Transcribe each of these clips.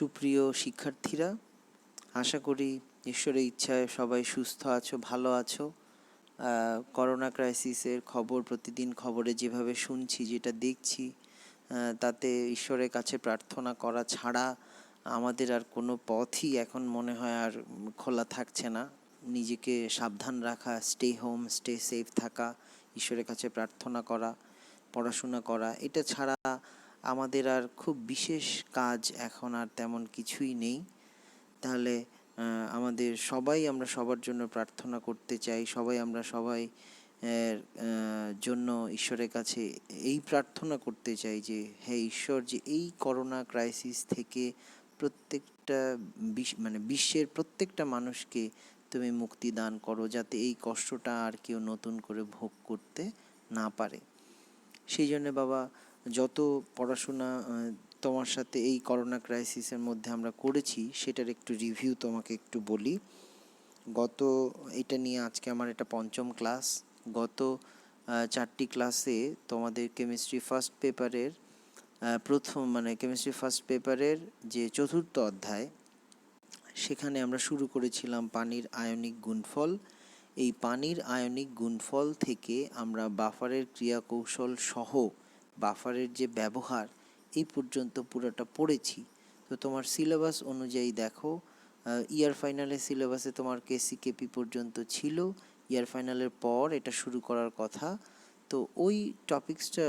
সুপ্রিয় শিক্ষার্থীরা, আশা করি ঈশ্বরের ইচ্ছায় সবাই সুস্থ আছো, ভালো আছো। করোনা ক্রাইসিসের খবর প্রতিদিন খবরে যেভাবে শুনছি, যেটা দেখছি, তাতে ঈশ্বরের কাছে প্রার্থনা করা ছাড়া আমাদের আর কোনো পথই এখন মনে হয় আর খোলা থাকছে না। নিজেকে সাবধান রাখা, স্টে হোম, স্টে সেফ থাকা, ঈশ্বরের কাছে প্রার্থনা করা, পড়াশোনা করা, এটা ছাড়া আমাদের আর খুব বিশেষ কাজ এখন আর তেমন কিছুই নেই। তাহলে আমরা সবার জন্য প্রার্থনা করতে চাই, আমরা সবাই জন্য ঈশ্বরের কাছে এই প্রার্থনা করতে চাই যে হে ঈশ্বর, যে এই করোনা ক্রাইসিস থেকে প্রত্যেকটা বিশ্বের প্রত্যেকটা মানুষকে তুমি মুক্তি দান করো, যাতে এই কষ্টটা আর কেউ নতুন করে ভোগ করতে না পারে। সেই জন্য বাবা, যত পড়াশোনা তোমার সাথে এই করোনা ক্রাইসিসের মধ্যে আমরা করেছি, সেটার একটু রিভিউ তোমাকে একটু বলি। এটা নিয়ে আজকে আমার এটা পঞ্চম ক্লাস। গত 4টি ক্লাসে তোমাদের কেমিস্ট্রি ফার্স্ট পেপারের কেমিস্ট্রি ফার্স্ট পেপারের যে চতুর্থ অধ্যায়, সেখানে আমরা শুরু করেছিলাম পানির আয়নিক গুণফল। এই পানির আয়নিক গুণফল থেকে আমরা বাফারের ক্রিয়াকৌশল সহ বাফারের যে ব্যবহার, এই পর্যন্ত পুরোটা পড়েছি। তো তোমার সিলেবাস অনুযায়ী দেখো, ইয়ার ফাইনালের সিলেবাসে তোমার কেসি-কেপি পর্যন্ত ছিল। ইয়ার ফাইনালের পর এটা শুরু করার কথা। তো ওই টপিক্সটা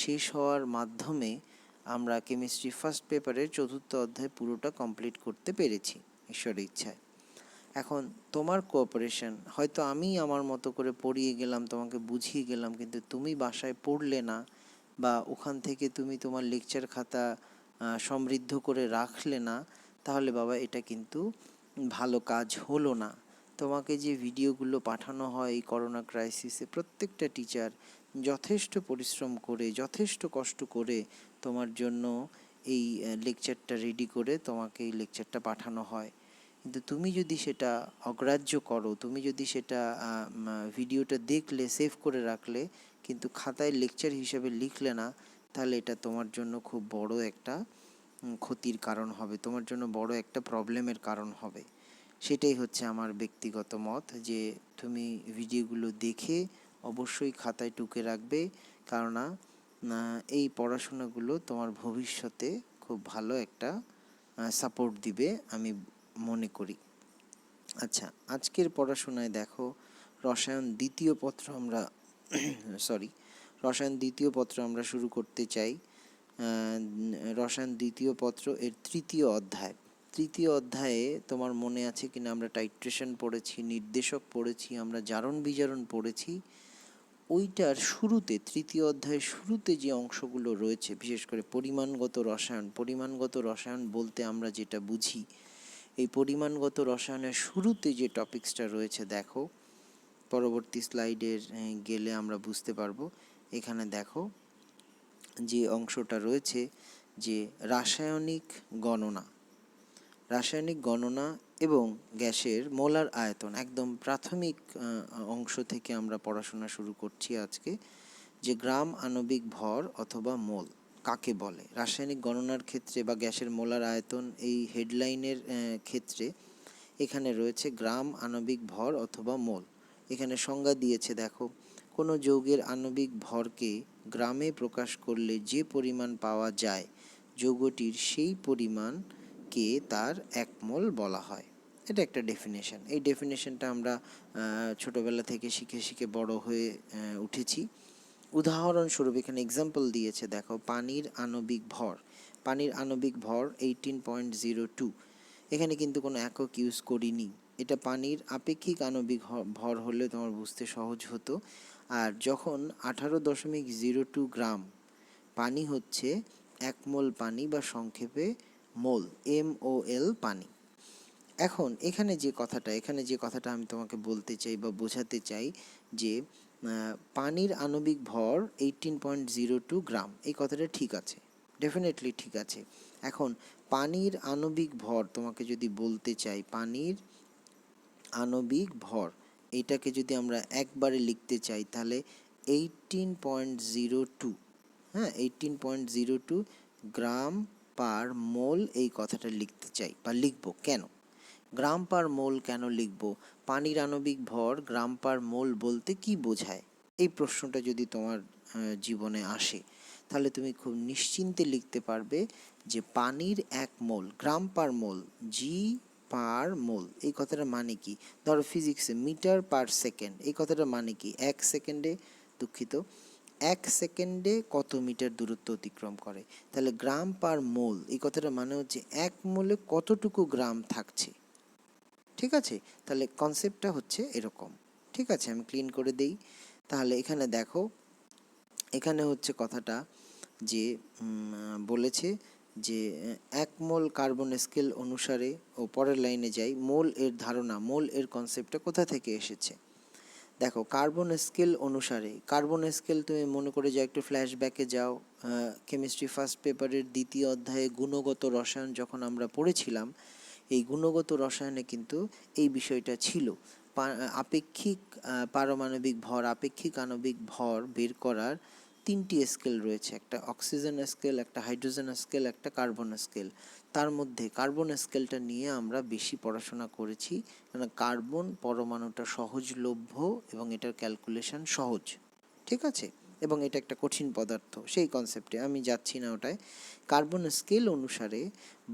শেষ হওয়ার মাধ্যমে আমরা কেমিস্ট্রি ফার্স্ট পেপারের চতুর্থ অধ্যায় পুরোটা কমপ্লিট করতে পেরেছি ঈশ্বরের ইচ্ছায়। এখন তোমার কোঅপারেশন, হয়তো আমি আমার মতো করে পড়িয়ে গেলাম, তোমাকে বুঝিয়ে গেলাম, কিন্তু তুমি বাসায় পড়লে না, বা ওখান থেকে তুমি তোমার লেকচার খাতা সমৃদ্ধ করে রাখলে না, তাহলে বাবা এটা কিন্তু ভালো কাজ হলো না। তোমাকে যে ভিডিওগুলো পাঠানো হয় এই করোনা ক্রাইসিসে, প্রত্যেকটা টিচার যথেষ্ট পরিশ্রম করে, যথেষ্ট কষ্ট করে তোমার জন্য এই লেকচারটা রেডি করে তোমাকে এই লেকচারটা পাঠানো হয়। কিন্তু তুমি যদি সেটা অগ্রাহ্য করো, তুমি যদি সেটা ভিডিওটা দেখলে, সেভ করে রাখলে, কিন্তু খাতায় লেকচার হিসেবে লিখলে না, তাহলে এটা তোমার জন্য খুব বড় একটা ক্ষতির কারণ হবে, তোমার জন্য বড় একটা প্রবলেমের কারণ হবে। সেটাই হচ্ছে আমার ব্যক্তিগত মত, যে তুমি ভিডিওগুলো দেখে অবশ্যই খাতায় টুকে রাখবে, কেননা এই পড়াশোনাগুলো তোমার ভবিষ্যতে খুব ভালো একটা সাপোর্ট দিবে আমি মনে করি। আচ্ছা, আজকের পড়াশোনায় দেখো, রসায়ন দ্বিতীয় পত্র আমরা শুরু করতে চাই। রসায়ন দ্বিতীয় পত্র এর তৃতীয় অধ্যায়ে তোমার মনে আছে কিনা, আমরা টাইট্রেশন পড়েছি, নির্দেশক পড়েছি, আমরা জারণ বিজারণ পড়েছি। ওইটার শুরুতে, তৃতীয় অধ্যায়ের শুরুতে যে অংশগুলো রয়েছে, বিশেষ করে পরিমাণগত রসায়ন বলতে আমরা যেটা বুঝি, এই পরিমাণগত রসায়নের শুরুতে যে টপিক্সটা রয়েছে, দেখো পরবর্তী স্লাইডের গেলে আমরা বুঝতে পারবো। এখানে দেখো যে অংশটা রয়েছে, যে রাসায়নিক গণনা এবং গ্যাসের মোলার আয়তন, একদম প্রাথমিক অংশ থেকে আমরা পড়াশোনা শুরু করছি আজকে। যে গ্রাম আণবিক ভর অথবা মোল কাকে বলে, রাসায়নিক গণনার ক্ষেত্রে বা গ্যাসের মোলার আয়তন, এই হেডলাইনের ক্ষেত্রে এখানে রয়েছে গ্রাম আণবিক ভর অথবা মোল। এখানে সংজ্ঞা দিয়েছে, দেখো, কোনো যৌগের আণবিক ভরকে গ্রামে প্রকাশ করলে যে পরিমাণ পাওয়া যায়, যৌগটির সেই পরিমাণকে তার 1 মোল বলা হয়। এটা একটা ডেফিনেশন। এই ডেফিনেশনটা আমরা ছোটোবেলা থেকে শিখে বড় হয়ে উঠেছি। উদাহরণস্বরূপ এখানে এক্সাম্পল দিয়েছে, দেখো, পানির আণবিক ভর 18.02। এখানে কিন্তু কোনো একক ইউজ করিনি, এটা পানির আপেক্ষিক আণবিক ভর হলে তোমার বুঝতে সহজ হতো। আর যখন 18.02 গ্রাম পানি হচ্ছে 1 মোল পানি, বা সংক্ষেপে মোল, MOL পানি। এখন এখানে যে কথাটা আমি তোমাকে বলতে চাই বা বোঝাতে চাই, যে পানির আণবিক ভর 18.02 গ্রাম, এই কথাটা ঠিক আছে, ডেফিনেটলি ঠিক আছে। এখন পানির আণবিক ভর তোমাকে যদি বলতে চাই, পানির আণবিক ভর, এইটাকে যদি আমরা একবারে লিখতে চাই, তাহলে 18.02, 18.02 গ্রাম পার মোল এই কথাটা লিখতে চাই বা লিখব কেন, গ্রাম পার মোল কেন লিখব, পানির আণবিক ভর গ্রাম পার মোল বলতে কি বোঝায়, এই প্রশ্নটা যদি তোমার জীবনে আসে তাহলে তুমি খুব নিশ্চিন্তে লিখতে পারবে যে পানির এক মোল গ্রাম পার মোল, জি পার মোল এই কথাটা মানে কি। ধরো ফিজিক্সে মিটার পার সেকেন্ড এই কথাটা মানে কি, এক সেকেন্ডে, দুঃখিত, এক সেকেন্ডে কত মিটার দূরত্ব অতিক্রম করে। তাহলে গ্রাম পার মোল এই কথাটা মানে হচ্ছে এক মোলে কতটুকু গ্রাম থাকছে। ঠিক আছে, তাহলে কনসেপ্টটা হচ্ছে এরকম। ঠিক আছে, আমি ক্লিন করে দেই। তাহলে এখানে দেখো, এখানে হচ্ছে কথাটা যে বলেছে যে এক মোল কার্বন স্কেল অনুসারে, ও পরের লাইনে যাই, মোল এর ধারণা, মোল এর কনসেপ্টটা কোথা থেকে এসেছে। দেখো কার্বন স্কেল অনুসারে, কার্বন স্কেল তুমি মনে করে যাও, একটু ফ্ল্যাশব্যাকে যাও, কেমিস্ট্রি ফার্স্ট পেপারের দ্বিতীয় অধ্যায়ে গুণগত রসায়ন যখন আমরা পড়েছিলাম, এই গুণগত রসায়নে কিন্তু এই বিষয়টা ছিল। আপেক্ষিক পারমাণবিক ভর, আপেক্ষিক আণবিক ভর বের করার তিনটি স্কেল রয়েছে, একটা অক্সিজেন স্কেল, একটা হাইড্রোজেন স্কেল, একটা কার্বন স্কেল। তার মধ্যে কার্বন স্কেলটা নিয়ে আমরা বেশি পড়াশোনা করেছি, কারণ কার্বন পরমাণুটা সহজলভ্য এবং এটার ক্যালকুলেশন সহজ। ঠিক আছে, এবং এটা একটা কঠিন পদার্থ, সেই কনসেপ্টে আমি যাচ্ছি না ওটায়। কার্বন স্কেল অনুসারে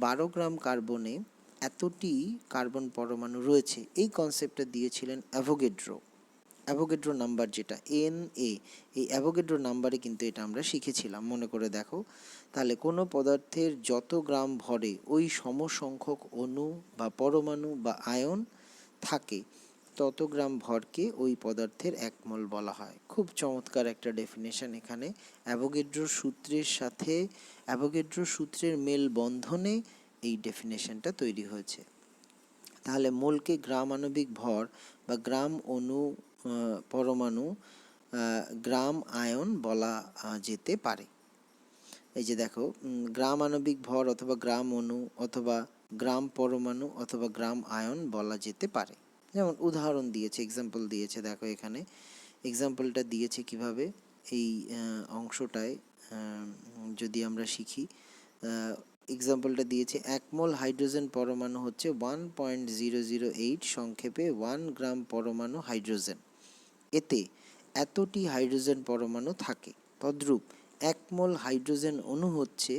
12 গ্রাম কার্বনে এতটি কার্বন পরমাণু রয়েছে, এই কনসেপ্টটা দিয়েছিলেন অ্যাভোগাড্রো। অ্যাভোগাড্রো নাম্বার যেটা NA, এই অ্যাভোগাড্রো নাম্বারে কিন্তু এটা আমরা শিখেছিলাম, মনে করে দেখো। তাহলে কোনো পদার্থের যত গ্রাম ভরে ওই সমসংখ্যক অণু বা পরমাণু বা আয়ন থাকে, তত গ্রাম ভরকে ওই পদার্থের এক মোল বলা হয়। খুব চমৎকার একটা ডেফিনেশন এখানে অ্যাভোগাড্রোর সূত্রের সাথে, অ্যাভোগাড্রোর সূত্রের মেল বন্ধনে এই ডেফিনেশনটা তৈরি হয়েছে। তাহলে মোলকে গ্রাম আণবিক ভর বা গ্রাম অণু, পরমাণু, গ্রাম আয়ন বলা যেতে পারে। এই যে দেখো, গ্রাম আণবিক ভর অথবা গ্রাম অণু অথবা গ্রাম পরমাণু অথবা গ্রাম আয়ন বলা যেতে পারে। যেমন উদাহরণ দিয়েছে, এক্সাম্পল দিয়েছে, দেখো এখানে এক্সাম্পলটা দিয়েছে কিভাবে, এই অংশটায় যদি আমরা শিখি, এক্সাম্পলটা দিয়েছে, এক মোল হাইড্রোজেন পরমাণু হচ্ছে 1.008, সংক্ষেপে 1 গ্রাম পরমাণু হাইড্রোজেন, এতে এতটি হাইড্রোজেন পরমাণু থাকে। তদ্রূপ এক মোল হাইড্রোজেন অণু হচ্ছে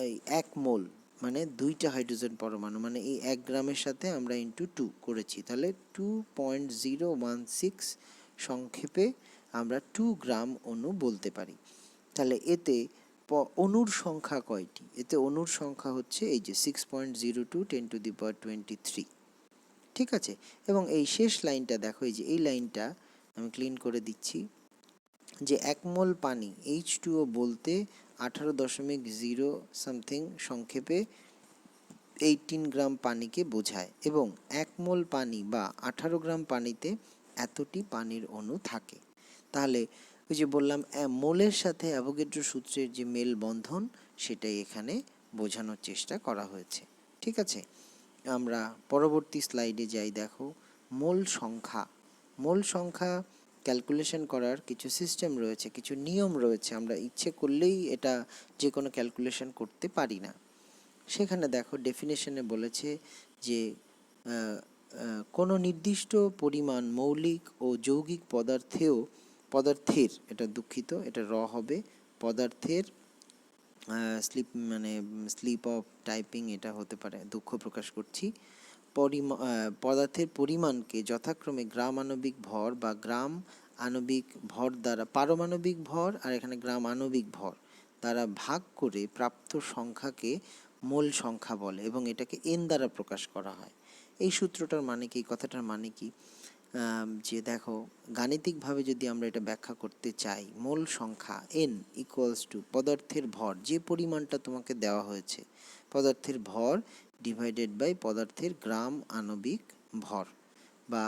এই এক মোল মানে 2টা হাইড্রোজেন পরমাণু, মানে এই 1 গ্রামের সাথে আমরা ইন্টু 2 করেছি, তাহলে 2.016, সংক্ষেপে আমরা 2 গ্রাম অণু বলতে পারি। তাহলে এতে অণুর সংখ্যা কয়টি, এতে অণুর সংখ্যা হচ্ছে এই যে 6.02 10⁻23। ঠিক আছে, এবং এই শেষ লাইনটা দেখো, এই যে এই লাইনটা আমি ক্লিন করে দিচ্ছি, যে এক মোল পানি H2O বলতে 18.0 সামথিং, সংক্ষেপে 18 গ্রাম পানিকে বোঝায়, এবং এক মোল পানি বা 18 গ্রাম পানিতে এতটি পানির অণু থাকে। তাহলে ওই যে বললাম মোলের সাথে অ্যাভোগাড্রো সূত্রের যে মেল বন্ধন, সেটাই এখানে বোঝানোর চেষ্টা করা হয়েছে। ঠিক আছে, আমরা পরবর্তী স্লাইডে যাই। দেখো মোল সংখ্যা, মোল সংখ্যা ক্যালকুলেশন করার কিছু সিস্টেম রয়েছে, কিছু নিয়ম রয়েছে, আমরা ইচ্ছে করলেই এটা যে কোনো ক্যালকুলেশন করতে পারি না। সেখানে দেখো ডেফিনেশনে বলেছে যে কোনো নির্দিষ্ট পরিমাণ মৌলিক ও যৌগিক পদার্থের, এটা দুঃখিত, এটা হবে পদার্থের, স্লিপ অফ টাইপিং এটা হতে পারে, দুঃখ প্রকাশ করছি, পদার্থের পরিমাণকে যথাক্রমে গ্রাম আণবিক ভর বা গ্রাম আণবিক ভর দ্বারা, পারমাণবিক ভর আর এখানে গ্রাম আণবিক ভর দ্বারা ভাগ করে প্রাপ্ত সংখ্যাকে মোল সংখ্যা বলে, এবং এটাকে N দ্বারা প্রকাশ করা হয়। এই সূত্রটার মানে কি, কথাটার মানে কি, যে দেখো গাণিতিকভাবে যদি আমরা এটা ব্যাখ্যা করতে চাই, মোল সংখ্যা N ইকুয়ালস টু পদার্থের ভর, যে পরিমাণটা তোমাকে দেওয়া হয়েছে, পদার্থের ভর ডিভাইডেড বাই পদার্থের গ্রাম আণবিক ভর, বা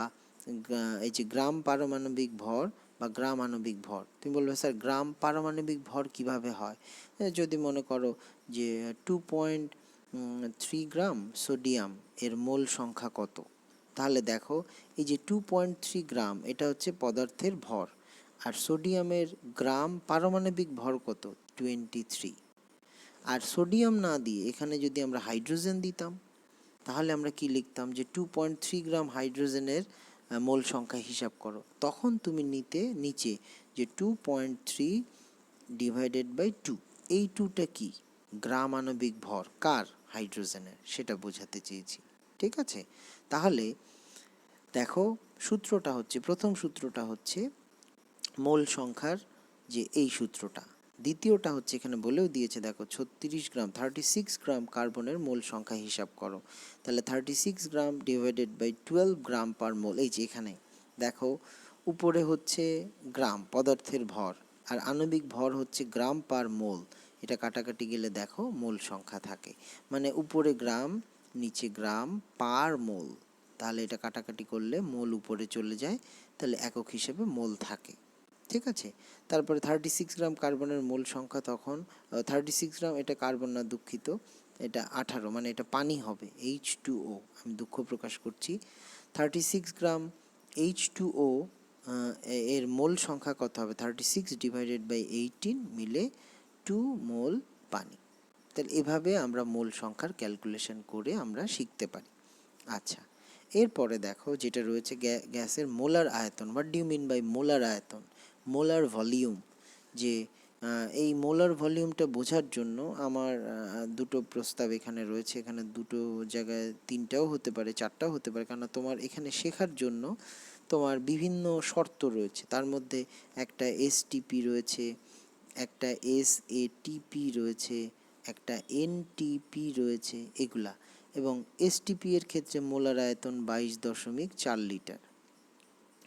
এই যে গ্রাম পারমাণবিক ভর বা গ্রাম আণবিক ভর। তুমি বলবে স্যার গ্রাম পারমাণবিক ভর কিভাবে হয়, যদি মনে করো যে 2.3 গ্রাম সোডিয়াম এর মোল সংখ্যা কত, তাহলে দেখো এই যে 2.3 গ্রাম এটা হচ্ছে পদার্থের ভর, আর সোডিয়ামের গ্রাম পারমাণবিক ভর কত, 23। আর সোডিয়াম না দিয়ে এখানে যদি আমরা হাইড্রোজেন দিতাম, তাহলে আমরা কি লিখতাম যে 2.3 গ্রাম হাইড্রোজেনের মোল সংখ্যা হিসাব করো। তখন তুমি নিচে যে 2.3 ডিভাইডেড বাই 2, এই 2টা কি, গ্রাম আণবিক ভর কার, হাইড্রোজেনের, সেটা বোঝাতে চেয়েছি। ঠিক আছে, তাহলে দেখো সূত্রটা হচ্ছে, প্রথম সূত্রটা হচ্ছে মোল সংখ্যার যে এই সূত্রটা। দ্বিতীয়টা হচ্ছে এখানে বলেও দিয়েছে, দেখো 36 গ্রাম 36 গ্রাম কার্বনের মোল সংখ্যা হিসাব করো। তাহলে 36 গ্রাম ডিভাইডেড বাই 12 গ্রাম পার মোল, এই যে এখানে দেখো উপরে হচ্ছে গ্রাম পদার্থের ভর, আর আণবিক ভর হচ্ছে গ্রাম পার মোল। এটা কাটাকাটি গেলে দেখো মোল সংখ্যা থাকে, মানে উপরে গ্রাম নিচে গ্রাম পার মোল, তাহলে এটা কাটাকাটি করলে মোল উপরে চলে যায়, তাহলে একক হিসেবে মোল থাকে। ঠিক আছে, তারপরে 36 গ্রাম কার্বনের মোল সংখ্যা তখন 36 গ্রাম, এটা কার্বন না দুঃখিত, এটা 18, মানে এটা পানি হবে H2O, আমি দুঃখ প্রকাশ করছি। 36 গ্রাম H2O এর মোল সংখ্যা কত হবে, 36 ডিভাইডেড বাই 18 মিলে 2 মোল পানি। তাহলে এভাবে আমরা মোল সংখ্যার ক্যালকুলেশন করে আমরা শিখতে পারি। আচ্ছা, এরপরে দেখো যেটা রয়েছে গ্যাসের মোলার আয়তন। What do you mean by molar আয়তন? মোলার ভলিউম, যে এই মোলার ভলিউমটা বোঝার জন্য আমার দুটো প্রস্তাব এখানে রয়েছে। এখানে দুটো জায়গায় তিনটাও হতে পারে, চারটাও হতে পারে, কারণ তোমার এখানে শেখার জন্য তোমার বিভিন্ন শর্ত রয়েছে। তার মধ্যে একটা এসটিপি রয়েছে, একটা এসএটিপি রয়েছে, একটা এনটিপি রয়েছে, এগুলা। এবং এসটিপি এর ক্ষেত্রে মোলার আয়তন 22.4 লিটার।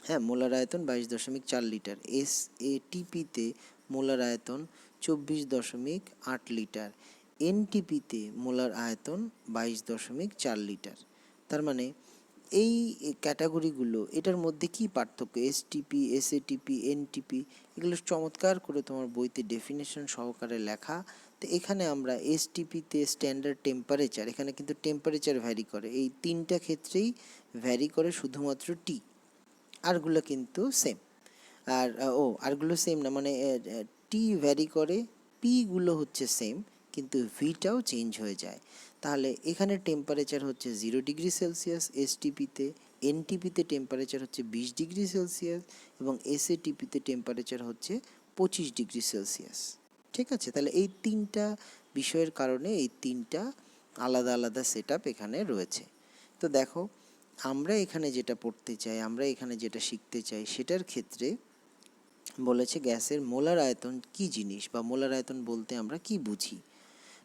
হ্যাঁ, মোলার আয়তন 22.4 লিটার। এসএটিপিতে মোলার আয়তন 24.8 লিটার। এনটিপিতে মোলার আয়তন 22.4 লিটার। তার মানে এই ক্যাটাগরিগুলো, এটার মধ্যে কি পার্থক্য, এসটিপি, এসএটিপি, এনটিপি, এগুলো চমৎকার করে তোমার বইতে ডেফিনেশন সহকারে লেখা। তো এখানে আমরা এসটিপিতে স্ট্যান্ডার্ড টেম্পারেচার, এখানে কিন্তু টেম্পারেচার ভ্যারি করে, এই তিনটা ক্ষেত্রেই ভ্যারি করে শুধুমাত্র টি, আরগুলো কিন্তু সেম। আর আরগুলো সেম না, মানে টি ভ্যারি করে, পিগুলো হচ্ছে সেম, কিন্তু ভিটাও চেঞ্জ হয়ে যায়। তাহলে এখানে টেম্পারেচার হচ্ছে 0 ডিগ্রি সেলসিয়াস এসটিপিতে, এনটিপিতে টেম্পারেচার হচ্ছে 20 ডিগ্রি সেলসিয়াস, এবং এসএটিপিতে টেম্পারেচার হচ্ছে 25 ডিগ্রি সেলসিয়াস। ঠিক আছে, তাহলে এই তিনটা বিষয়ের কারণে এই তিনটা আলাদা আলাদা সেটআপ এখানে রয়েছে। তো দেখো আমরা এখানে যেটা পড়তে চাই, আমরা এখানে যেটা শিখতে চাই, সেটার ক্ষেত্রে বলেছে গ্যাসের মোলার আয়তন কি জিনিস, বা মোলার আয়তন বলতে আমরা কি বুঝি।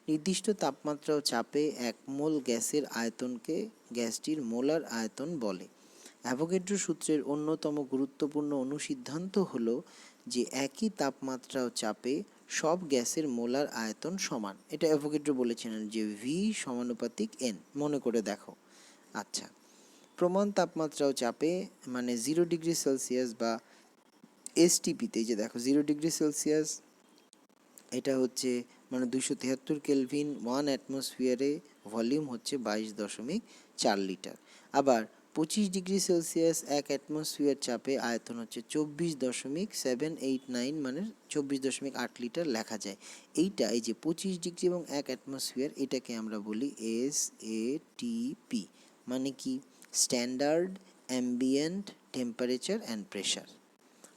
নির্দিষ্ট তাপমাত্রা ও চাপে 1 মোল গ্যাসের আয়তনকে গ্যাসটির মোলার আয়তন বলে। অ্যাভোগাড্রো সূত্রের অন্যতম গুরুত্বপূর্ণ অনুসিদ্ধান্ত হলো যে একই তাপমাত্রা ও চাপে সব গ্যাসের মোলার আয়তন সমান। এটা অ্যাভোগাড্রো বলেছিলেন যে ভি সমানুপাতিক এন, মনে করে দেখো। আচ্ছা, প্রমাণ তাপমাত্রা ও চাপে, মানে 0 ডিগ্রি সেলসিয়াস বা এসটিপিতে, যে দেখো 0 ডিগ্রি সেলসিয়াস এটা হচ্ছে মানে 273 কেলভিন, 1 অ্যাটমসফিয়ারে ভলিউম হচ্ছে 22.4 লিটার। আবার 25 ডিগ্রি সেলসিয়াস 1 অ্যাটমসফিয়ার চাপে আয়তন হচ্ছে 24.789, মানে 24.8 লিটার লেখা যায়। এইটা, এই যে 25 ডিগ্রি এবং 1 অ্যাটমসফিয়ার, এটাকে আমরা বলি এসএটিপি, মানে কি, standard ambient temperature and pressure.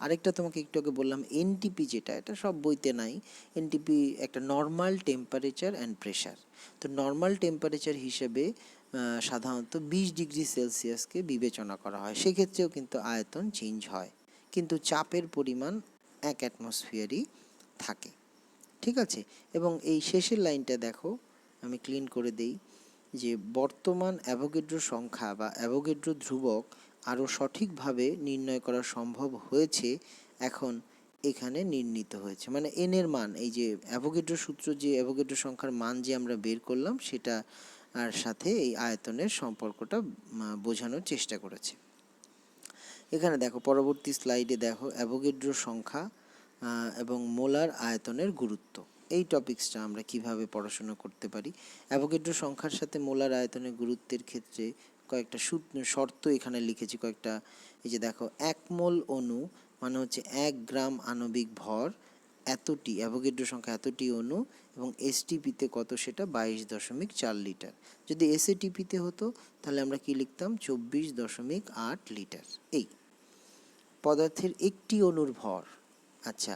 আরেকটা তোমাকে একটু আগে বললাম এনটিপি, যেটা এটা সব বইতে নাই। এনটিপি একটা নর্মাল টেম্পারেচার অ্যান্ড প্রেশার। তো নর্মাল টেম্পারেচার হিসেবে সাধারণত 20 ডিগ্রি সেলসিয়াসকে বিবেচনা করা হয়, সেক্ষেত্রেও কিন্তু আয়তন চেঞ্জ হয়, কিন্তু চাপের পরিমাণ 1 অ্যাটমসফিয়ারই থাকে। ঠিক আছে, এবং এই শেষের লাইনটা দেখো, আমি ক্লিন করে দেই, যে বর্তমান অ্যাভোগাড্রো সংখ্যা বা অ্যাভোগাড্রো ধ্রুবক আরও সঠিকভাবে নির্ণয় করা সম্ভব হয়েছে এখন, এখানে নির্ণীত হয়েছে, মানে এন এর মান, এই যে অ্যাভোগাড্রো সূত্র, যে অ্যাভোগাড্রো সংখ্যার মান যে আমরা বের করলাম, সেটা আর সাথে এই আয়তনের সম্পর্কটা বোঝানোর চেষ্টা করেছে। এখানে দেখো পরবর্তী স্লাইডে দেখো অ্যাভোগাড্রো সংখ্যা এবং মোলার আয়তনের গুরুত্ব, এই টপিকসটা আমরা কিভাবে পড়াশোনা করতে পারি। অ্যাভোগাড্রো সংখ্যার সাথে মোলার আয়তনের গুরুত্বের ক্ষেত্রে কয়েকটা শর্ত এখানে লিখেছি কয়েকটা। এই যে দেখো 1 মোল অণু মানে হচ্ছে 1 গ্রাম আণবিক ভর, এতটি, অ্যাভোগাড্রো সংখ্যা এতটি অণু, এবং এসটিপিতে কত সেটা 22.4 লিটার। যদি এসএটিপিতে হতো তাহলে আমরা কি লিখতাম 24.8 লিটার। এই পদার্থের একটি অণুর ভর। আচ্ছা,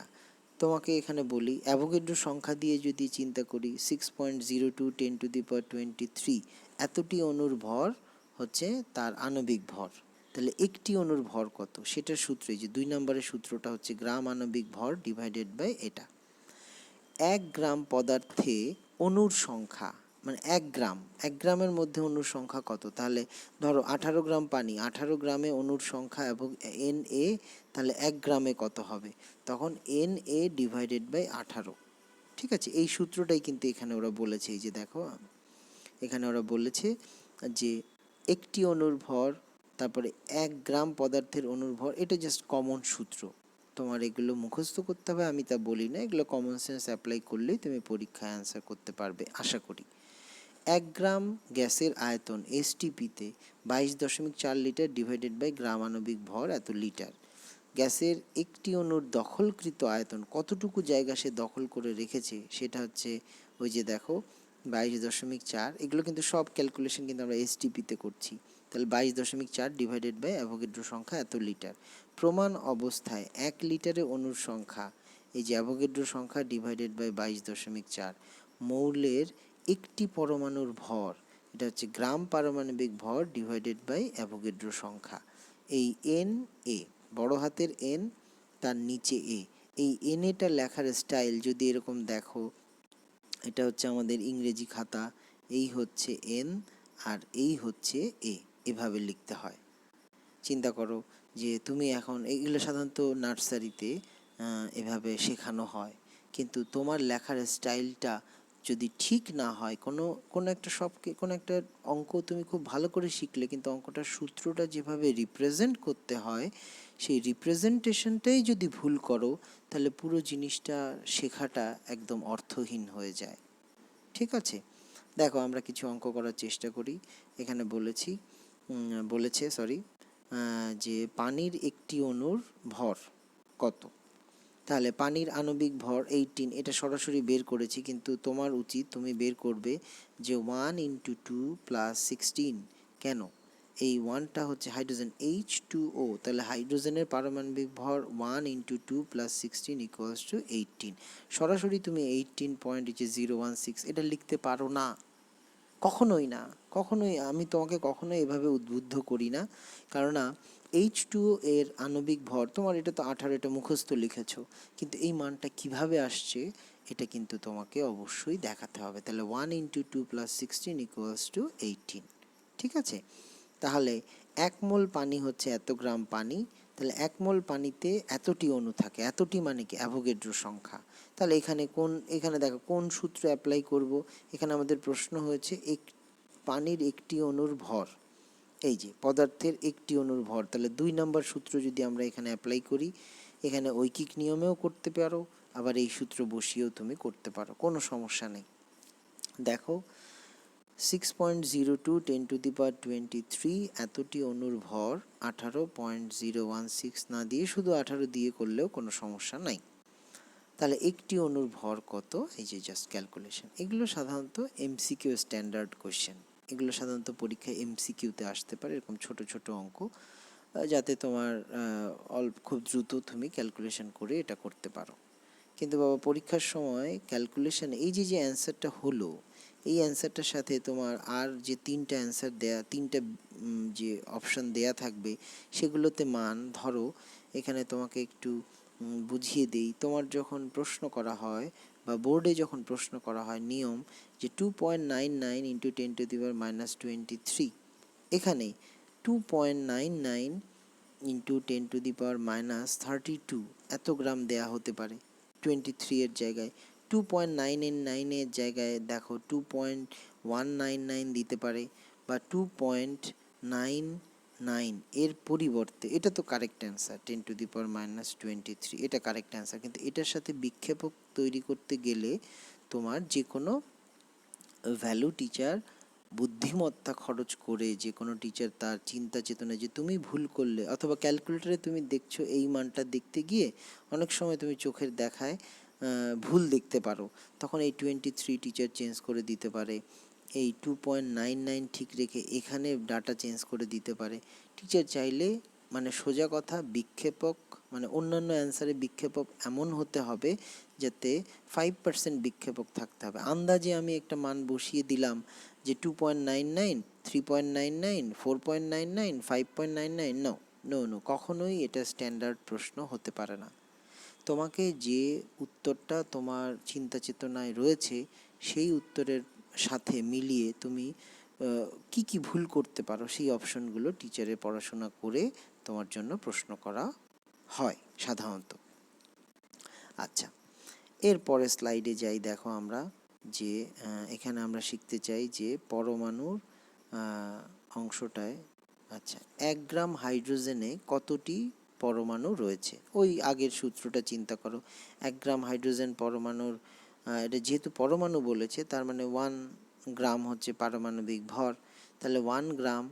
তোমাকে এখানে বলি অ্যাভোগাড্রো সংখ্যা দিয়ে যদি চিন্তা করি 6.02 10⁻23 এতটি অণুর ভর হচ্ছে তার আণবিক ভর। তাহলে একটি অণুর ভর কত সেটার সূত্র, এই যে 2 নম্বরের সূত্রটা হচ্ছে গ্রাম আণবিক ভর ডিভাইডেড বাই এটা। 1 গ্রাম পদার্থে অণুর সংখ্যা, মানে 1 গ্রামের মধ্যে অণুর সংখ্যা কত, তাহলে ধরো 18 গ্রাম পানি, 18 গ্রামে অণুর সংখ্যা এবং Na, তাহলে 1 গ্রামে কত হবে, তখন Na ডিভাইডেড বাই 18। ঠিক আছে, এই সূত্রটাই কিন্তু এখানে ওরা বলেছে। এই যে দেখো এখানে ওরা বলেছে যে একটি অণুর ভর, তারপরে 1 গ্রাম পদার্থের অণুর ভর, এটা জাস্ট কমন সূত্র, তোমার এগুলো মুখস্থ করতে হবে আমি তা বলি না, এগুলো কমন সেন্স অ্যাপ্লাই করলেই তুমি পরীক্ষায় অ্যান্সার করতে পারবে আশা করি। 1 গ্রাম গ্যাসের আয়তন এসটিপিতে 22.4 লিটার ডিভাইডেড বাই গ্রাম আণবিক ভর এত লিটার। গ্যাসের একটি অণুর দখলকৃত আয়তন, কতটুকু জায়গা সে দখল করে রেখেছে সেটা হচ্ছে ওই যে দেখো 22.4। এগুলো কিন্তু সব ক্যালকুলেশন কিন্তু আমরা এসটিপিতে করছি। তাহলে 22.4 ডিভাইডেড বাই অ্যাভোগাড্রো সংখ্যা এত লিটার। প্রমাণ অবস্থায় 1 লিটারে অণুর সংখ্যা, এই যে অ্যাভোগাড্রো সংখ্যা ডিভাইডেড বাই 22.4। মৌলের একটি পরমাণুর ভর, এটা হচ্ছে গ্রাম পারমাণবিক ভর ডিভাইডেড বাই অ্যাভোগাড্রো সংখ্যা। এই এন এ, বড় হাতের এন, তার নিচে এ, এই এন এটা লেখার স্টাইল যদি এরকম দেখো, এটা হচ্ছে আমাদের ইংরেজি খাতা, এই হচ্ছে এন আর এই হচ্ছে এ, এভাবে লিখতে হয়। চিন্তা করো যে তুমি এখন এইগুলো সাধারণত নার্সারিতে এভাবে শেখানো হয়, কিন্তু তোমার লেখার স্টাইলটা যদি ঠিক না হয়, কোনো একটা কোনো একটা অঙ্ক তুমি খুব ভালো করে শিখলে, কিন্তু অঙ্কটার সূত্রটা যেভাবে রিপ্রেজেন্ট করতে হয় সেই রিপ্রেজেন্টেশনটাই যদি ভুল করো তাহলে পুরো জিনিসটা শেখাটা একদম অর্থহীন হয়ে যায়। ঠিক আছে, দেখো আমরা কিছু অঙ্ক করার চেষ্টা করি। এখানে বলেছে যে পানির একটি অণুর ভর কত। তাহলে পানির আণবিক ভর 18, এটা সরাসরি বের করেছি, কিন্তু তোমার উচিত তুমি বের করবে যে 1 × 2 + 16। কেন, এই 1টা হচ্ছে হাইড্রোজেন H2O, তাহলে হাইড্রোজেনের পারমাণবিক ভর 1 × 2 + 16 = 18। সরাসরি তুমি 18.016 এটা লিখতে পারো না, কখনোই না, কখনোই। আমি তোমাকে কখনোই এভাবে উদ্বুদ্ধ করি না, কেননা H2O এর আণবিক ভর, তোমার এটা তো 18, এটা মুখস্থ লিখেছো, কিন্তু এই মানটা কিভাবে আসছে এটা কিন্তু তোমাকে অবশ্যই দেখাতে হবে। তাহলে 1 × 2 + 16 = 18। ঠিক আছে, তাহলে 1 মোল পানি হচ্ছে এত গ্রাম পানি, তাহলে 1 মোল পানিতে এতটি অণু থাকে, এতটি মানে কি অ্যাভোগাড্রো সংখ্যা। তাহলে এখানে দেখো কোন সূত্র অ্যাপ্লাই করব। এখানে আমাদের প্রশ্ন হয়েছে পানির একটি অণুর ভর, এই যে পদার্থের একটি অণুর ভর, তাহলে 2 নম্বর সূত্র যদি আমরা এখানে অ্যাপ্লাই করি, এখানে ঐকিক নিয়মেও করতে পারো, আবার এই সূত্র বসিয়েও তুমি করতে পারো, কোনো সমস্যা নেই। দেখো 6.02 10⁻23 এতটি অণুর ভর 18.016 না দিয়ে শুধু 18 দিয়ে করলেও কোনো সমস্যা নাই। তাহলে একটি অণুর ভর কত, এই যে জাস্ট ক্যালকুলেশন। এগুলো সাধারণত এমসিকিউ স্ট্যান্ডার্ড কোশ্চেন, এগুলো সাধারণত পরীক্ষায় এমসিকিউতে আসতে পারে, এরকম ছোট ছোট অঙ্ক, যাতে তোমার খুব দ্রুত তুমি ক্যালকুলেশন করে এটা করতে পারো। কিন্তু বাবা পরীক্ষার সময় ক্যালকুলেশন, এই যে অ্যান্সারটা হলো, এই অ্যান্সারটার সাথে তোমার আর যে 3টা অ্যান্সার দেয়া, 3টা যে অপশান দেয়া থাকবে সেগুলোতে মান, ধরো এখানে তোমাকে একটু বুঝিয়ে দিই। তোমার যখন প্রশ্ন করা হয় বা বোর্ডে যখন প্রশ্ন করা হয় নিয়ম যে 2.99 × 10⁻23, এখানে 2.99 × 10⁻32 এত গ্রাম দেয়া হতে পারে 23 এর জায়গায়। 2.999 এর জায়গায় দেখো 2.199 দিতে পারে, বা 2.99 এর পরিবর্তে, এটা তো কারেক্ট অ্যান্সার 10⁻23, এটা কারেক্ট অ্যান্সার, কিন্তু এটার সাথে বিক্ষেপক তৈরি করতে গেলে তোমার যে কোনো ভ্যালু টিচার বুদ্ধিমত্তা খরচ করে, যে কোনো টিচার তার চিন্তা চেতনা, যে তুমি ভুল করলে, অথবা ক্যালকুলেটরে তুমি দেখছো এই মানটা দেখতে গিয়ে অনেক সময় তুমি চোখের দেখায় ভুল দেখতে পারো, তখন এই 23 টিচার চেঞ্জ করে দিতে পারে, এই 2.99 ঠিক রেখে এখানে ডাটা চেঞ্জ করে দিতে পারে। টিচার চাইলে মানে সোজা কথা বিক্ষেপক মানে অন্যান্য অ্যান্সারে বিক্ষেপক এমন হতে হবে যাতে 5% বিক্ষেপক থাকতে হবে। আন্দাজে আমি একটা মান বসিয়ে দিলাম যে 2.99, 3.99, 4.99, 5.99, নো নো নো, কখনোই এটা স্ট্যান্ডার্ড প্রশ্ন হতে পারে না। তোমাকে যে উত্তরটা তোমার চিন্তা চেতনায় রয়েছে সেই উত্তরের সাথে মিলিয়ে তুমি কি কি ভুল করতে পারো সেই অপশনগুলো টিচারে পড়াশোনা করে তোমার জন্য প্রশ্ন করা হয় সাধারণত। আচ্ছা, এরপরে স্লাইডে যাই। দেখো আমরা যে এখানে আমরা শিখতে চাই যে পরমাণুর অংশটায়, আচ্ছা, 1 গ্রাম হাইড্রোজেনে কতটি পরমাণু রয়েছে? ওই আগের সূত্রটা চিন্তা করো। 1 গ্রাম হাইড্রোজেন পরমাণুর এটা যেহেতু পরমাণু বলেছে তার মানে 1 গ্রাম হচ্ছে পারমাণবিক ভর, তাহলে 1 গ্রাম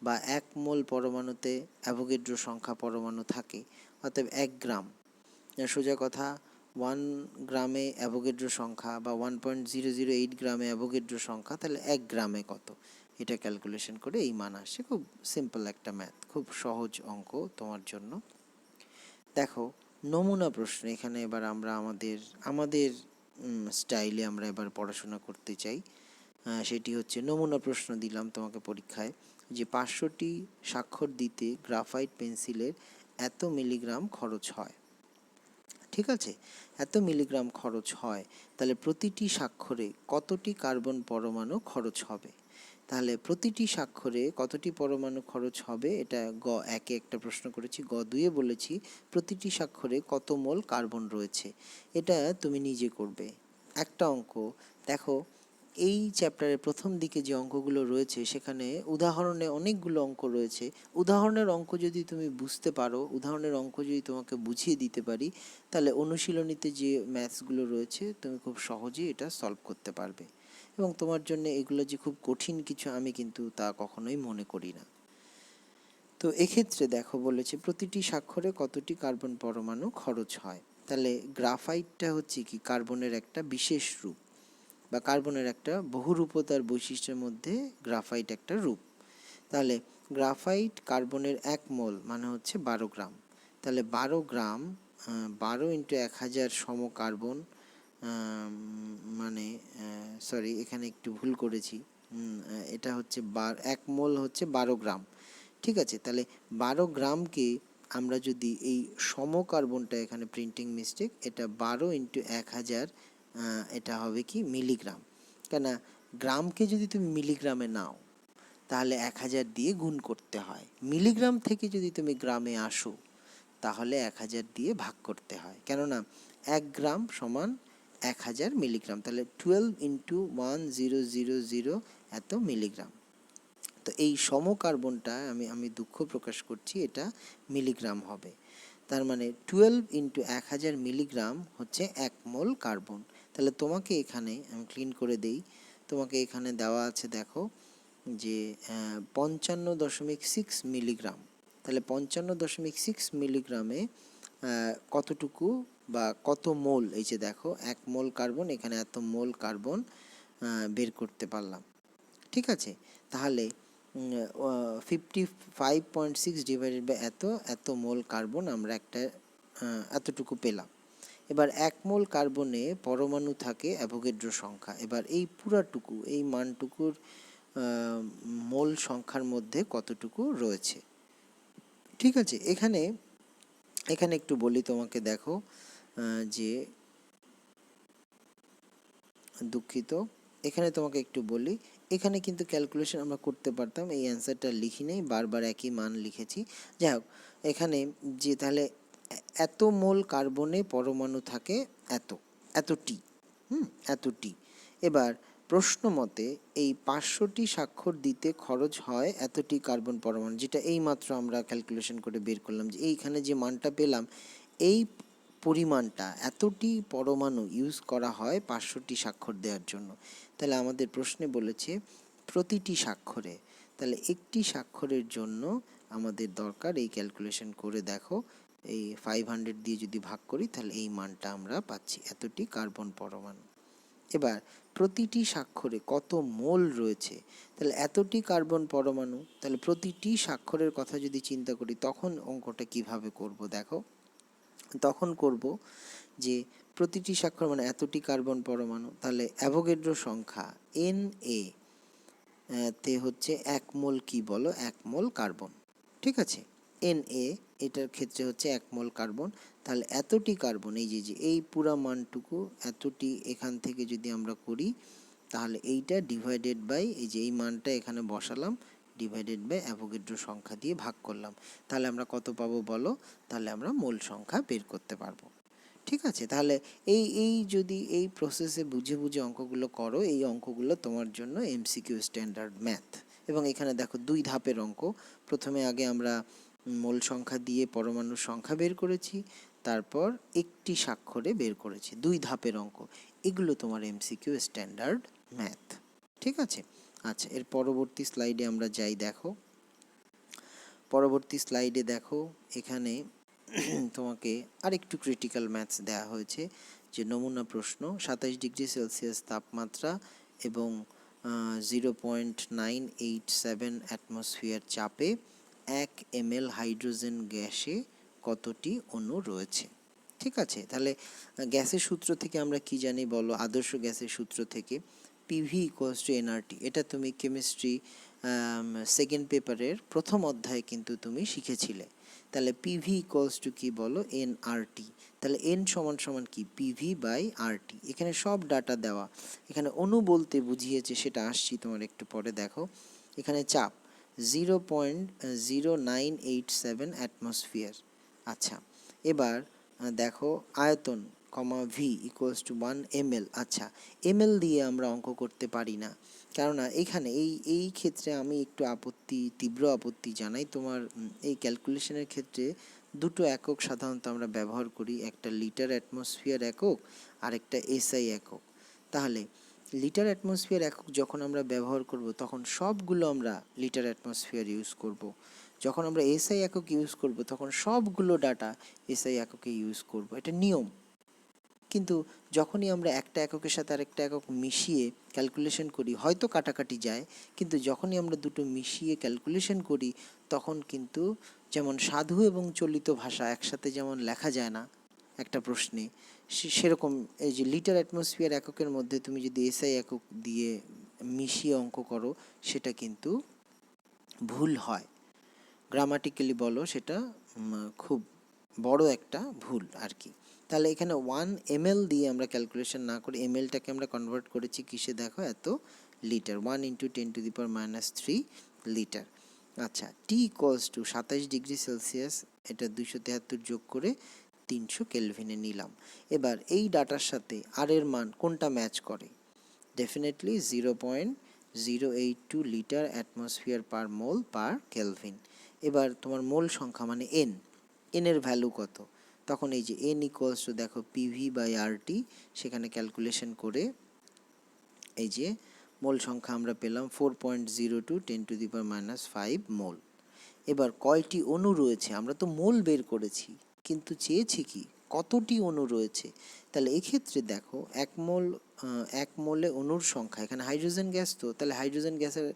বা 1 মোল পরমাণুতে অ্যাভোগাড্রো সংখ্যা পরমাণু থাকে, অতএব 1 গ্রাম। সোজা কথা 1 গ্রামে অ্যাভোগাড্রো সংখ্যা বা 1.008 গ্রামে অ্যাভোগাড্রো সংখ্যা, তাহলে 1 গ্রামে কত, এটা ক্যালকুলেশন করে এই মান আসছে। খুব সিম্পল একটা ম্যাথ, খুব সহজ অঙ্ক তোমার জন্য। দেখো নমুনা প্রশ্ন, এখানে এবার আমরা আমাদের স্টাইলে আমরা এবার পড়াশোনা করতে চাই। সেটি হচ্ছে নমুনা প্রশ্ন দিলাম তোমাকে পরীক্ষায় যে 500টি স্বাক্ষর দিতে গ্রাফাইট পেন্সিলের এত মিলিগ্রাম খরচ হয়। ঠিক আছে, এত মিলিগ্রাম খরচ হয়, তাহলে প্রতিটি স্বাক্ষরে কতটি কার্বন পরমাণু খরচ হবে? তাহলে প্রতিটি স্বাক্ষরে কতটি পরমাণু খরচ হবে, এটা গ একে একটা প্রশ্ন করেছি, গ দুয়ে বলেছি প্রতিটি স্বাক্ষরে কত মোল কার্বন রয়েছে। এটা তুমি নিজে করবে একটা অঙ্ক। দেখো এই চ্যাপ্টারের প্রথম দিকে যে অঙ্কগুলো রয়েছে সেখানে উদাহরণে অনেকগুলো অঙ্ক রয়েছে। উদাহরণের অঙ্ক যদি তুমি বুঝতে পারো, উদাহরণের অঙ্ক যদি তোমাকে বুঝিয়ে দিতে পারি, তাহলে অনুশীলনীতে যে ম্যাথসগুলো রয়েছে তুমি খুব সহজেই এটা সলভ করতে পারবে। এবং তোমার জন্য এগুলো যে খুব কঠিন কিছু আমি কিন্তু তা কখনোই মনে করি না। তো এক্ষেত্রে দেখো বলেছে প্রতিটি স্বাক্ষরে কতটি কার্বন পরমাণু খরচ হয়। তাহলে গ্রাফাইটটা হচ্ছে কি কার্বনের একটা বিশেষ রূপ বা কার্বনের একটা বহুরূপতার বৈশিষ্ট্যের মধ্যে গ্রাফাইট একটা রূপ। তাহলে গ্রাফাইট কার্বনের 1 মোল মানে হচ্ছে 12 গ্রাম। তাহলে 12 গ্রাম 12 ইন্টু 1000 সম কার্বন, মানে সরি এখানে একটু ভুল করেছি, এটা হচ্ছে 1 মোল হচ্ছে 12 গ্রাম। ঠিক আছে, তাহলে 12 গ্রামকে আমরা যদি এই সম কার্বনটা, এখানে প্রিন্টিং মিস্টেক, এটা 12 ইন্টু 1000, এটা হবে কি মিলিগ্রাম। কেন গ্রামকে যদি তুমি মিলিগ্রামে নাও তাহলে 1000 দিয়ে গুণ করতে হয়, মিলিগ্রাম থেকে যদি তুমি গ্রামে আসো তাহলে 1000 দিয়ে ভাগ করতে হয়, কেননা 1 গ্রাম সমান 1000 মিলিগ্রাম, তাহলে 12 ইন্টু 1000 এত মিলিগ্রাম। তো এই সম কার্বনটা আমি দুঃখ প্রকাশ করছি, এটা মিলিগ্রাম হবে। তার মানে 12 ইন্টু 1000 মিলিগ্রাম হচ্ছে 1 মোল কার্বন। তাহলে তোমাকে এখানে আমি ক্লিন করে দেই, তোমাকে এখানে দেওয়া আছে দেখো যে 55.6 মিলিগ্রাম। তাহলে 55.6 মিলিগ্রামে কতটুকু বা কত মোল, এই যে দেখো 1 মোল কার্বন, এখানে এত মোল কার্বন বের করতে পারলাম। ঠিক আছে, তাহলে 55.6 ডিভাইডেড বাই এত মোল কার্বন আমরা একটা এতটুকু পেলাম। এবার 1 মোল কার্বনে পরমাণু থাকে অ্যাভোগাড্রো সংখ্যা। এবার এই পুরাটুকু এই মানটুকুর মোল সংখ্যার মধ্যে কতটুকু রয়েছে। ঠিক আছে, এখানে একটু বলি তোমাকে, দেখো যে দুঃখিত, এখানে তোমাকে একটু বলি, এখানে কিন্তু ক্যালকুলেশন আমরা করতে পারতাম, এই অ্যান্সারটা লিখি নেই, বারবার একই মান লিখেছি। যাই হোক, এখানে যে তাহলে এত মোল কার্বনে পরমাণু থাকে এতটি এতটি। এবার প্রশ্ন মতে এই 500টি স্বাক্ষর দিতে খরচ হয় এতটি কার্বন পরমাণু, যেটা এইমাত্র আমরা ক্যালকুলেশন করে বের করলাম, যে এইখানে যে মানটা পেলাম এই পরিমাণটা এতটি পরমাণু ইউজ করা হয় 500টি স্বাক্ষর দেওয়ার জন্য। তাহলে আমাদের প্রশ্নে বলেছে প্রতিটি স্বাক্ষরে, তাহলে একটি স্বাক্ষরের জন্য আমাদের দরকার এই ক্যালকুলেশন করে দেখো এই 500 দিয়ে যদি ভাগ করি তাহলে এই মানটা আমরা পাচ্ছি, এতটি কার্বন পরমাণু। এবার প্রতিটি স্বাক্ষরে কত মোল রয়েছে, তাহলে এতটি কার্বন পরমাণু, তাহলে প্রতিটি স্বাক্ষরের কথা যদি চিন্তা করি তখন অঙ্কটা কিভাবে করব দেখো। তখন করব যে প্রতিটি স্বাক্ষর মানে এতটি কার্বন পরমাণু, তাহলে অ্যাভোগাড্রো সংখ্যা Na তে হচ্ছে 1 মোল কি বলো, 1 মোল কার্বন, ঠিক আছে। Na এটার ক্ষেত্রে হচ্ছে 1 মোল কার্বন, তাহলে এতটি কার্বন, এই যে এই পুরা মানটুকু এতটি এখান থেকে যদি আমরা করি তাহলে এইটা ডিভাইডেড বাই এই যে এই মানটা এখানে বসালাম, ডিভাইডেড বাই অ্যাভোগাড্রো সংখ্যা দিয়ে ভাগ করলাম, তাহলে আমরা কত পাবো বলো, তাহলে আমরা মোল সংখ্যা বের করতে পারবো, ঠিক আছে। তাহলে এই যদি এই প্রসেসে বুঝে বুঝে অঙ্কগুলো করো, এই অঙ্কগুলো তোমার জন্য এমসিকিউ স্ট্যান্ডার্ড ম্যাথ। এবং এখানে দেখো 2 ধাপের অঙ্ক, প্রথমে আগে আমরা মোল সংখ্যা দিয়ে পরমাণুর সংখ্যা বের করেছি, তারপর একটি স্বাক্ষরে বের করেছি, 2 ধাপের অঙ্ক। এগুলো তোমার এমসিকিউ স্ট্যান্ডার্ড ম্যাথ, ঠিক আছে। আচ্ছা, এর পরবর্তী স্লাইডে আমরা যাই। দেখো পরবর্তী স্লাইডে দেখো, এখানে তোমাকে আরেকটু ক্রিটিক্যাল ম্যাথস দেওয়া হয়েছে, যে নমুনা প্রশ্ন 27°C তাপমাত্রা এবং 0.987 অ্যাটমসফিয়ার চাপে 1 ml হাইড্রোজেন গ্যাসে কতটি অণু রয়েছে, ঠিক আছে। তাহলে গ্যাসের সূত্র থেকে আমরা কি জানি বলো, আদর্শ গ্যাসের সূত্র থেকে পিভি ইকুয়ালস টু এনআরটি, এটা তুমি কেমিস্ট্রি সেকেন্ড পেপারের প্রথম অধ্যায়ে কিন্তু তুমি শিখেছিলে। তাহলে পিভি ইকুয়ালস টু কি বলো, এনআরটি। তাহলে এন সমান সমান কি, পিভি বাই আরটি। এখানে সব ডাটা দেওয়া, এখানে অণু বলতে বুঝিয়েছে, সেটা আসছি তোমার একটু পরে। দেখো এখানে চাপ 0.0987 অ্যাটমসফিয়ার। আচ্ছা, এবার দেখো আয়তন কমা ভি ইকুয়ালস টু 1 ml। আচ্ছা, ml দিয়ে আমরা অঙ্ক করতে পারি না, কেননা এখানে এই ক্ষেত্রে আমি একটু তীব্র আপত্তি জানাই। তোমার এই ক্যালকুলেশনের ক্ষেত্রে দুটো একক সাধারণত আমরা ব্যবহার করি, একটা লিটার অ্যাটমসফিয়ার একক আর একটা এসআই একক। তাহলে লিটার অ্যাটমসফিয়ার একক যখন আমরা ব্যবহার করব তখন সবগুলো আমরা লিটার অ্যাটমসফিয়ার ইউজ করব, যখন আমরা এসআই একক ইউজ করব তখন সবগুলো ডাটা এসআই এককে ইউজ করব, এটা নিয়ম। কিন্তু যখনই আমরা একটা এককের সাথে আরেকটা একক মিশিয়ে ক্যালকুলেশন করি, হয়তো কাটাকাটি যায়, কিন্তু যখনই আমরা দুটো মিশিয়ে ক্যালকুলেশন করি তখন কিন্তু, যেমন সাধু এবং চলিত ভাষা একসাথে যেমন লেখা যায় না একটা প্রশ্নে, সেরকম এই যে লিটার অ্যাটমসফিয়ার এককের মধ্যে তুমি যদি এসআই একক দিয়ে মিশিয়ে অঙ্ক করো সেটা কিন্তু ভুল হয়, গ্রামাটিক্যালি বলো সেটা খুব বড় একটা ভুল আর কি। তাহলে এখানে 1 ml দিয়ে আমরা ক্যালকুলেশন না করে mlটাকে আমরা কনভার্ট করেছি কিসে, দেখো এত লিটার, 1 × 10⁻³ লিটার। আচ্ছা, টি ইকুয়ালস টু 27°C, এটা 273 যোগ করে 300 কেলভিনে নিলাম। এবার এই ডাটার সাথে আর এর মান কোনটা ম্যাচ করে, ডেফিনেটলি 0.082 লিটার অ্যাটমসফিয়ার পার মোল পার কেলভিন। এবার তোমার মোল সংখ্যা মানে এন এর ভ্যালু কত, তখন এই যে এন ইকুয়ালস টু দেখো পিভি বাই আরটি, সেখানে ক্যালকুলেশন করে এই যে মোল সংখ্যা আমরা পেলাম 4.02 10⁻⁵ মোল। এবার কয়টি অণু রয়েছে, আমরা তো মোল বের করেছি কিন্তু চেয়েছি কি কতটি অণু রয়েছে। তাহলে এক্ষেত্রে দেখো 1 মোলে অণুর সংখ্যা, এখানে হাইড্রোজেন গ্যাস, তো তাহলে হাইড্রোজেন গ্যাসের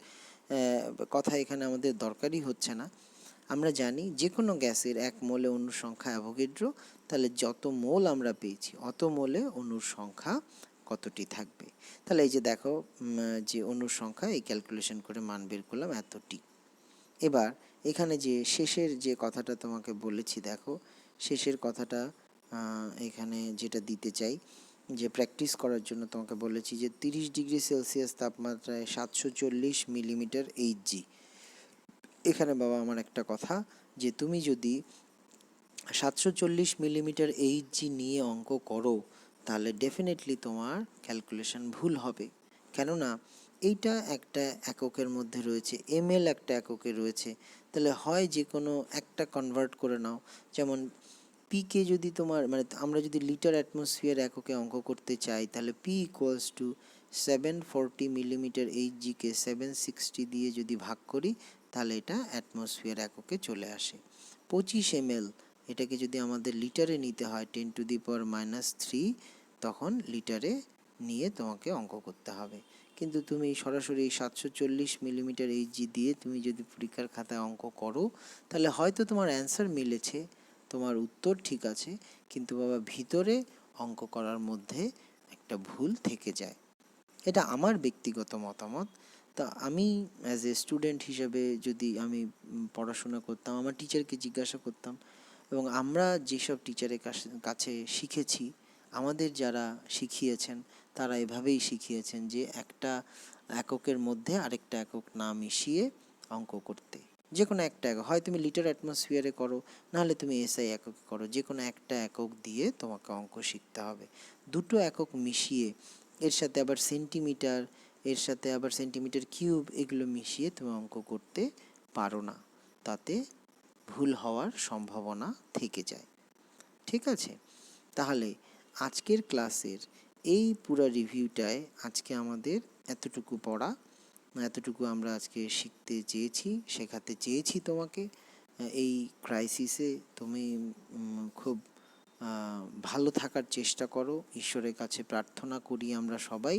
কথা এখানে আমাদের দরকারই হচ্ছে না। আমরা জানি যে কোনো গ্যাসের 1 মোলে অণুর সংখ্যা অ্যাভোগাড্রো, তাহলে যত মোল আমরা পেয়েছি অত মোলে অণুর সংখ্যা কতটি থাকবে। তাহলে এই যে দেখো যে অণুর সংখ্যা, এই ক্যালকুলেশন করে মান বের করলাম এতটি। এবার এখানে যে শেষের যে কথাটা তোমাকে বলেছি, দেখো শেষের কথাটা এখানে যেটা দিতে চাই, যে প্র্যাকটিস করার জন্য তোমাকে বলেছি যে 30°C তাপমাত্রায় 740 মিলিমিটার এইচজি। এখানে বাবা আমার একটা কথা, যে তুমি যদি 740 মিলিমিটার এইচজি নিয়ে অঙ্ক করো তাহলে ডেফিনেটলি তোমার ক্যালকুলেশন ভুল হবে, কেননা এইটা একটা এককের মধ্যে রয়েছে, ml একটা এককে রয়েছে, তাহলে হয় যে কোনো একটা কনভার্ট করে নাও। যেমন পিকে যদি তোমার মানে আমরা যদি লিটার অ্যাটমসফিয়ার এককে অঙ্ক করতে চাই তাহলে পি ইকুয়ালস টু 740 মিলিমিটার এইচজিকে 760 দিয়ে যদি ভাগ করি তাহলে এটা অ্যাটমসফিয়ার এককে চলে আসে। 25 ml এটাকে যদি আমাদের লিটারে নিতে হয় 10⁻³ তখন লিটারে নিয়ে তোমাকে অঙ্ক করতে হবে। কিন্তু তুমি সরাসরি 740 মিলিমিটার এইচজি দিয়ে তুমি যদি পরীক্ষার খাতায় অঙ্ক করো, তাহলে হয়তো তোমার অ্যান্সার মিলেছে, তোমার উত্তর ঠিক আছে, কিন্তু বাবা ভিতরে অঙ্ক করার মধ্যে একটা ভুল থেকে যায়। এটা আমার ব্যক্তিগত মতামত। তা আমি অ্যাজ এ স্টুডেন্ট হিসেবে যদি আমি পড়াশোনা করতাম, আমার টিচারকে জিজ্ঞাসা করতাম, এবং আমরা যেসব টিচারের কাছে শিখেছি, আমাদের যারা শিখিয়েছেন তারা এভাবেই শিখিয়েছেন যে একটা এককের মধ্যে আরেকটা একক না মিশিয়ে অঙ্ক করতে। যে কোনো একটা একক, হয় তুমি লিটার অ্যাটমসফিয়ারে করো, নাহলে তুমি এসআই এককে করো, যে কোনো একটা একক দিয়ে তোমাকে অঙ্ক শিখতে হবে। দুটো একক মিশিয়ে, এর সাথে আবার সেন্টিমিটার, এর সাথে আবার সেন্টিমিটার কিউব, এগুলো মিশিয়ে তুমি অঙ্ক করতে পারো না, তাতে ভুল হওয়ার সম্ভাবনা থেকে যায়। ঠিক আছে, তাহলে আজকের ক্লাসের এই পুরো রিভিউটায় আজকে আমাদের এতটুকু পড়া, এতটুকু আমরা আজকে শিখতে চেয়েছি, শেখাতে চেয়েছি তোমাকে। এই ক্রাইসিসে তুমি খুব ভালো থাকার চেষ্টা করো। ঈশ্বরের কাছে প্রার্থনা করি আমরা সবাই,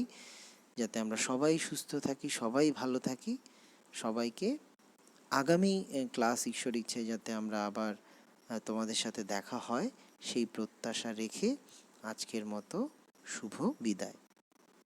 যাতে আমরা সবাই সুস্থ থাকি, সবাই ভালো থাকি। সবাইকে আগামী ক্লাস ঈশ্বর ইচ্ছায় যাতে আমরা আবার তোমাদের সাথে দেখা হয়, সেই প্রত্যাশা রেখে আজকের মতো শুভ বিদায়।